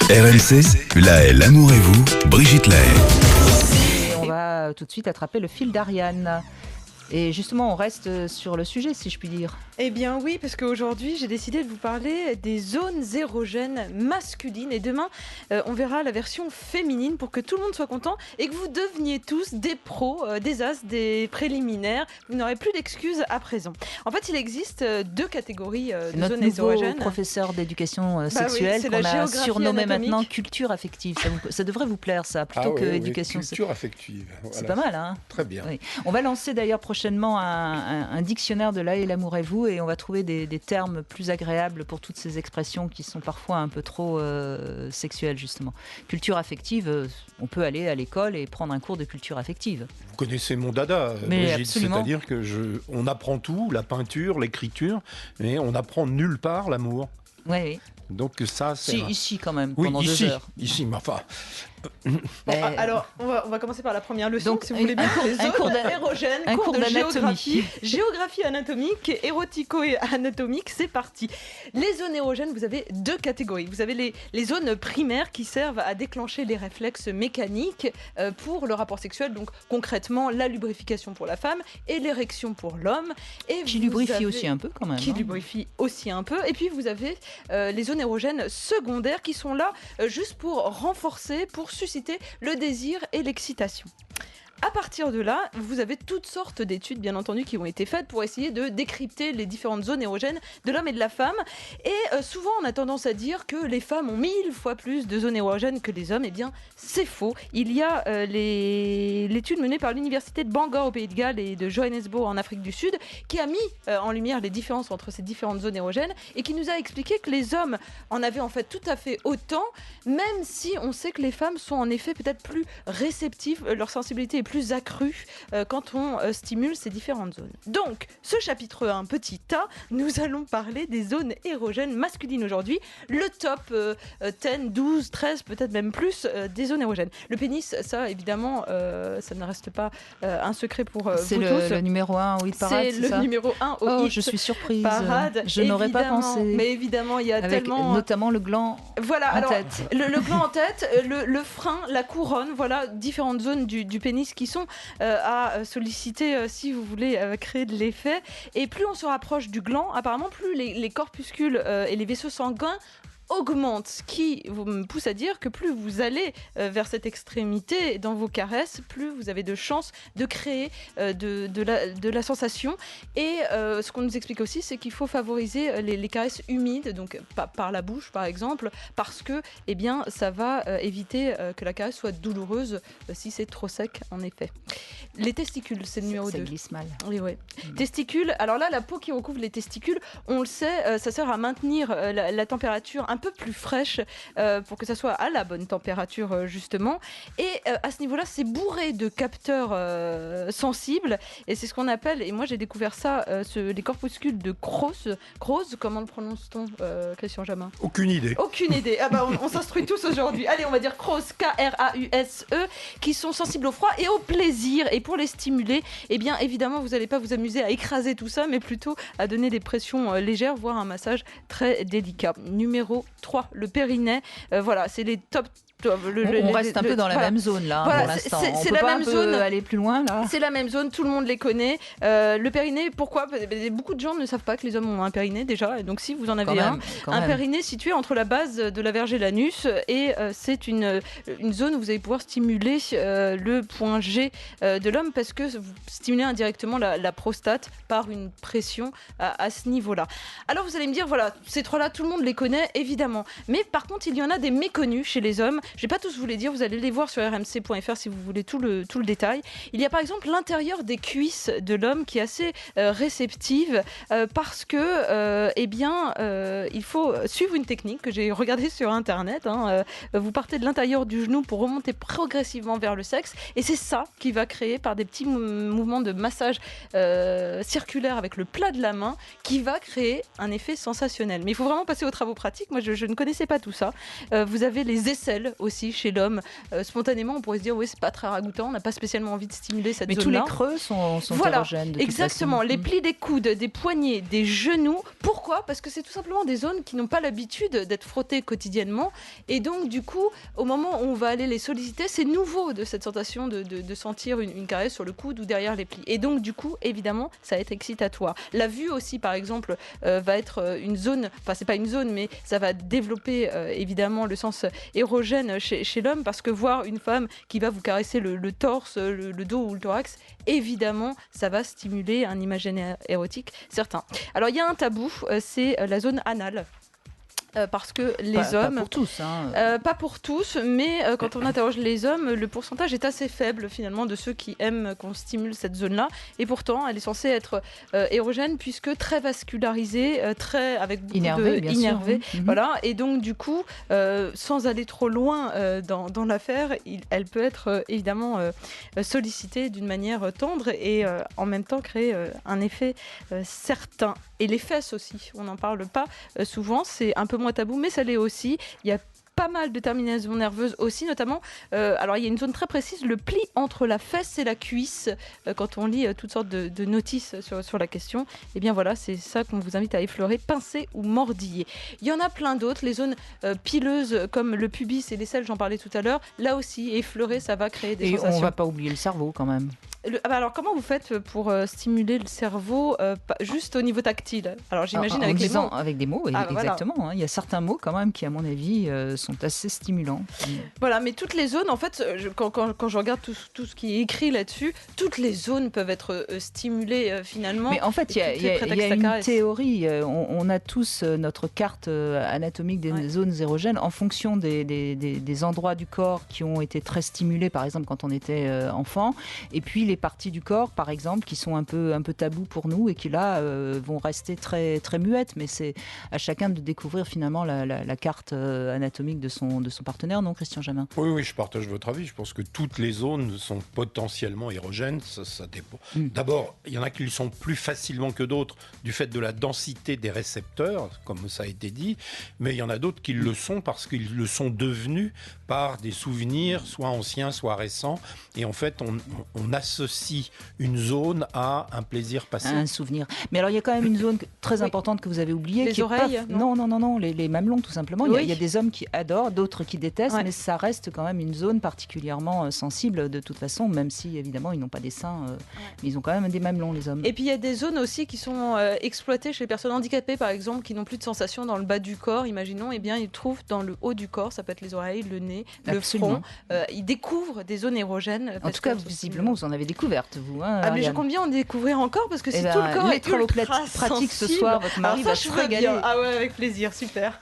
RMC, l'amour et vous, Brigitte Lahaye. Et on va tout de suite attraper le fil d'Ariane. Et justement, on reste sur le sujet, si je puis dire. Eh bien oui, parce qu'aujourd'hui, j'ai décidé de vous parler des zones érogènes masculines. Et demain, on verra la version féminine pour que tout le monde soit content et que vous deveniez tous des pros, des as, des préliminaires. Vous n'aurez plus d'excuses à présent. En fait, il existe deux catégories de zones érogènes. Notre professeur d'éducation sexuelle oui, qu'on a surnommé anatomique. Maintenant culture affective. Ça devrait vous plaire, ça, plutôt que éducation sexuelle. Culture affective. Voilà. C'est pas mal, hein ? Très bien. Oui. On va lancer d'ailleurs prochainement un dictionnaire de l'ail et l'amour et vous, et on va trouver des termes plus agréables pour toutes ces expressions qui sont parfois un peu trop sexuelles, justement. Culture affective, on peut aller à l'école et prendre un cours de culture affective. Vous connaissez mon dada, Brigitte, c'est-à-dire on apprend tout, la peinture, l'écriture, mais on n'apprend nulle part l'amour. Oui. Donc ça, c'est... Si, ici quand même, pendant 2 heures. Ici, mais enfin... Alors, on va commencer par la première leçon, donc, si vous voulez bien. Un cours de d'anatomie. Géographie anatomique, érotico-anatomique, c'est parti. Les zones érogènes, vous avez deux catégories. Vous avez les zones primaires qui servent à déclencher les réflexes mécaniques pour le rapport sexuel, donc concrètement la lubrification pour la femme et l'érection pour l'homme. Et qui lubrifie aussi un peu quand même. Lubrifie aussi un peu. Et puis vous avez les zones érogènes secondaires qui sont là juste pour renforcer, pour susciter le désir et l'excitation. À partir de là, vous avez toutes sortes d'études, bien entendu, qui ont été faites pour essayer de décrypter les différentes zones érogènes de l'homme et de la femme. Et souvent, on a tendance à dire que les femmes ont 1000 fois plus de zones érogènes que les hommes. Eh bien, c'est faux. Il y a l'étude menée par l'université de Bangor au Pays de Galles et de Johannesburg en Afrique du Sud qui a mis en lumière les différences entre ces différentes zones érogènes et qui nous a expliqué que les hommes en avaient en fait tout à fait autant, même si on sait que les femmes sont en effet peut-être plus réceptives, leur sensibilité est plus accrue quand on stimule ces différentes zones. Donc, ce chapitre 1, petit A, nous allons parler des zones érogènes masculines aujourd'hui. Le top 10, 12, 13, peut-être même plus des zones érogènes. Le pénis, ça évidemment, ça ne reste pas un secret pour vous tous. C'est le numéro 1 au hit parade, c'est le numéro 1 au hit je suis surprise. Parade. Je n'aurais pas pensé. Mais évidemment, il y a avec tellement... notamment le gland en tête. Le gland en tête, le frein, la couronne, voilà, différentes zones du pénis qui sont à solliciter si vous voulez créer de l'effet. Et plus on se rapproche du gland, apparemment, plus les corpuscules et les vaisseaux sanguins augmente, ce qui me pousse à dire que plus vous allez vers cette extrémité dans vos caresses, plus vous avez de chances de créer de la sensation. Et ce qu'on nous explique aussi, c'est qu'il faut favoriser les caresses humides, donc par la bouche par exemple, parce que eh bien, ça va éviter que la caresse soit douloureuse si c'est trop sec en effet. Les testicules, c'est le numéro 2. Ça glisse mal. Oui, ouais. Testicules, alors là, la peau qui recouvre les testicules, on le sait, ça sert à maintenir la température un peu plus fraîche pour que ça soit à la bonne température justement. Et à ce niveau-là, c'est bourré de capteurs sensibles et c'est ce qu'on appelle, et moi j'ai découvert ça, les corpuscules de Krause. Krause, comment le prononce-t-on, Christian Jamin ? Aucune idée. Aucune idée. Ah bah on s'instruit tous aujourd'hui. Allez, on va dire Krause, K-R-A-U-S-E, qui sont sensibles au froid et au plaisir. Et pour les stimuler, eh bien évidemment, vous n'allez pas vous amuser à écraser tout ça, mais plutôt à donner des pressions légères, voire un massage très délicat. Numéro 3, le périnée. Voilà, c'est les top. On reste un peu dans la même zone là, voilà, pour l'instant. On c'est peut la pas même zone. Aller plus loin là. C'est la même zone, tout le monde les connaît. Le périnée, pourquoi ? Beaucoup de gens ne savent pas que les hommes ont un périnée déjà. Et donc si vous en avez un périnée situé entre la base de la verge et l'anus, et c'est une zone où vous allez pouvoir stimuler le point G de l'homme parce que vous stimulez indirectement la prostate par une pression à ce niveau-là. Alors vous allez me dire, voilà, ces trois-là, tout le monde les connaît évidemment. Mais par contre, il y en a des méconnus chez les hommes. Je vais pas tous vous les dire, vous allez les voir sur rmc.fr si vous voulez tout le détail. Il y a par exemple l'intérieur des cuisses de l'homme qui est assez réceptive parce que il faut suivre une technique que j'ai regardée sur internet. Vous partez de l'intérieur du genou pour remonter progressivement vers le sexe et c'est ça qui va créer par des petits mouvements de massage circulaire avec le plat de la main qui va créer un effet sensationnel. Mais il faut vraiment passer aux travaux pratiques. Moi je ne connaissais pas tout ça. Vous avez les aisselles aussi chez l'homme. Spontanément, on pourrait se dire, oui, c'est pas très ragoûtant, on n'a pas spécialement envie de stimuler cette zone-là. Mais tous les creux sont érogènes. De Exactement. Les plis des coudes, des poignets, des genoux. Pourquoi ? Parce que c'est tout simplement des zones qui n'ont pas l'habitude d'être frottées quotidiennement. Et donc, du coup, au moment où on va aller les solliciter, c'est nouveau de cette sensation de sentir une caresse sur le coude ou derrière les plis. Et donc, du coup, évidemment, ça va être excitatoire. La vue aussi, par exemple, va être une zone, enfin, c'est pas une zone, mais ça va développer évidemment le sens érogène chez l'homme, parce que voir une femme qui va vous caresser le torse, le dos ou le thorax, évidemment, ça va stimuler un imaginaire érotique certain. Alors, il y a un tabou, c'est la zone anale. Parce que les hommes... Pas pour tous. Hein. Pas pour tous, mais quand on interroge les hommes, le pourcentage est assez faible finalement de ceux qui aiment qu'on stimule cette zone-là. Et pourtant, elle est censée être érogène puisque très vascularisée, avec beaucoup innervée. Voilà. Et donc du coup, sans aller trop loin dans l'affaire, elle peut être évidemment sollicitée d'une manière tendre et en même temps créer un effet certain. Et les fesses aussi, on n'en parle pas souvent, c'est un peu moins tabou, mais ça l'est aussi. Il y a pas mal de terminaisons nerveuses aussi, notamment, alors il y a une zone très précise, le pli entre la fesse et la cuisse, quand on lit toutes sortes de notices sur la question, et bien voilà, c'est ça qu'on vous invite à effleurer, pincer ou mordiller. Il y en a plein d'autres, les zones pileuses comme le pubis et l'aisselle, j'en parlais tout à l'heure, là aussi, effleurer, ça va créer des sensations. Et on va pas oublier le cerveau quand même. Alors comment vous faites pour stimuler le cerveau juste au niveau tactile ? Alors j'imagine avec les mots. Avec des mots, exactement. Voilà. Hein. Il y a certains mots quand même qui, à mon avis, sont assez stimulants. Voilà, mais toutes les zones, en fait, quand je regarde tout ce qui est écrit là-dessus, toutes les zones peuvent être stimulées finalement. Mais en fait, il y a une théorie. On a tous notre carte anatomique des zones érogènes en fonction des endroits du corps qui ont été très stimulés, par exemple quand on était enfant, et puis les parties du corps, par exemple, qui sont un peu tabous pour nous et qui là vont rester très, très muettes. Mais c'est à chacun de découvrir finalement la carte anatomique de son partenaire, non, Christian Jamin ? Oui, je partage votre avis. Je pense que toutes les zones sont potentiellement érogènes. Ça dépend. D'abord, il y en a qui le sont plus facilement que d'autres du fait de la densité des récepteurs, comme ça a été dit. Mais il y en a d'autres qui le sont parce qu'ils le sont devenus par des souvenirs, soit anciens, soit récents. Et en fait, on associe une zone à un plaisir passé. Un souvenir. Mais alors, il y a quand même une zone très importante que vous avez oubliée. Les oreilles ? Non, les mamelons, tout simplement. Il y a des hommes qui adorent, d'autres qui détestent, mais ça reste quand même une zone particulièrement sensible de toute façon, même si, évidemment, ils n'ont pas des seins, mais ils ont quand même des mamelons, les hommes. Et puis, il y a des zones aussi qui sont exploitées chez les personnes handicapées, par exemple, qui n'ont plus de sensations dans le bas du corps, imaginons, eh bien, ils trouvent dans le haut du corps, ça peut être les oreilles, le nez, le front. Ils découvrent des zones érogènes. En tout cas, visiblement, vous en avez découvert, vous. Hein, mais je compte bien en découvrir encore, parce que si tout le corps est ultra pratique ce soir, votre mari va se régaler. Ah ouais, avec plaisir, super.